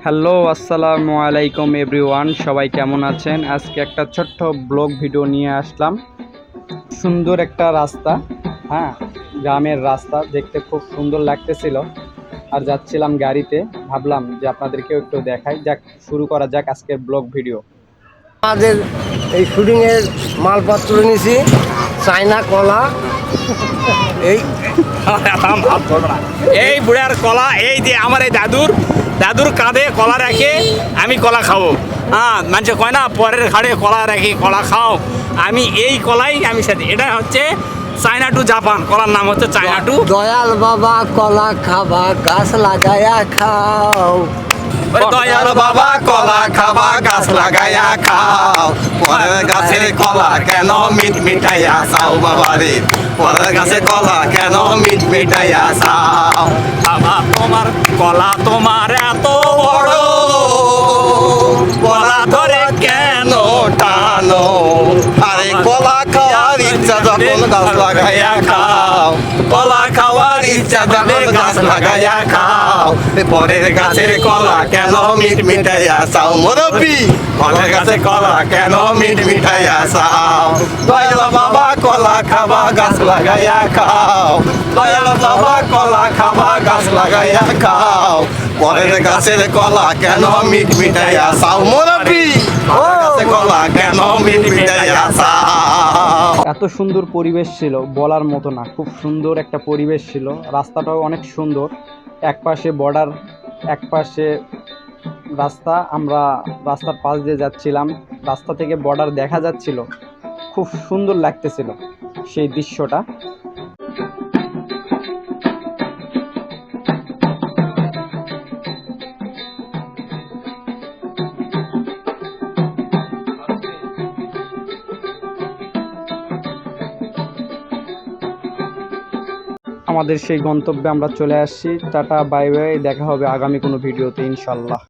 Hello, আসসালামু আলাইকুম everyone. সবাই কেমন আছেন? আজকে একটা ছোট্ট ব্লগ ভিডিও নিয়ে আসলাম। সুন্দর একটা রাস্তা, হ্যাঁ, গ্রামের রাস্তা দেখতে খুব সুন্দর লাগতেছিল। আর যাচ্ছিলাম গাড়িতে, ভাবলাম যে আপনাদেরকেও একটু দেখাই। যাক, শুরু করা যাক আজকের ব্লগ ভিডিও। আমাদের এই শুটিংয়ের মালপত্র নিয়েছি, চায়না কলা, এই এই বুড়ার কলা, এই যে আমার এই দাদুর কাঁধে কলা রেখে আমি কলা খাবো। হ্যাঁ, মানুষ কয় না পরের ঘাড়ে কলা রেখে কলা খাও, আমি এই কলাই আমি সাথে। এটা হচ্ছে চায়না টু জাপান, কলার নাম হচ্ছে চায়না টু। দয়াল বাবা কলা খাবা গাছ লাগায়া খাও। দয়াল বাবা কলা খাবা গাছ লাগাইয়া খাও, পরের গাছের কলা কেন মিট মিটাইয়া খাও বাবা রে, পরের গাছে কলা কেন মিট মিটাইয়া খাও। বাবা তোমার কলা তোমার এত বড়, কলা ধরে কেন টানো? আরে কলা খাওয়ার ইচ্ছা যখন গাছ লাগাইয়া খাও, কলা খাওয়ার ইচ্ছা যখন গাছ লাগাইয়া খাও, পরের গাছের কলা কেন মিট মিটাইয়া চাও মুরব্বি, পরের গাছে কলা কেন মিট মিটাইয়া চাও। দয়াল বাবা কলা খাবা গাছ লাগাইয়া খাও, দয়াল বাবা কলা খাবা গাছ লাগাইয়া খাও, পরের গাছের কলা কেন মিট মিটাইয়া চাও মুরব্বি, পরের গাছের কলা কেন মিট মিটাইয়া চাও। এত সুন্দর পরিবেশ ছিল, বলার মতো না। খুব সুন্দর একটা পরিবেশ ছিল। রাস্তাটাও অনেক সুন্দর, এক পাশে বর্ডার, এক পাশে রাস্তা। আমরা রাস্তার পাশ দিয়ে যাচ্ছিলাম, রাস্তা থেকে বর্ডার দেখা যাচ্ছিল। খুব সুন্দর লাগতেছিল সেই দৃশ্যটা। আমাদের সেই গন্তব্যে আমরা চলে আসছি। টাটা, বাই বাই, দেখা হবে আগামী কোনো ভিডিওতে ইনশাল্লাহ।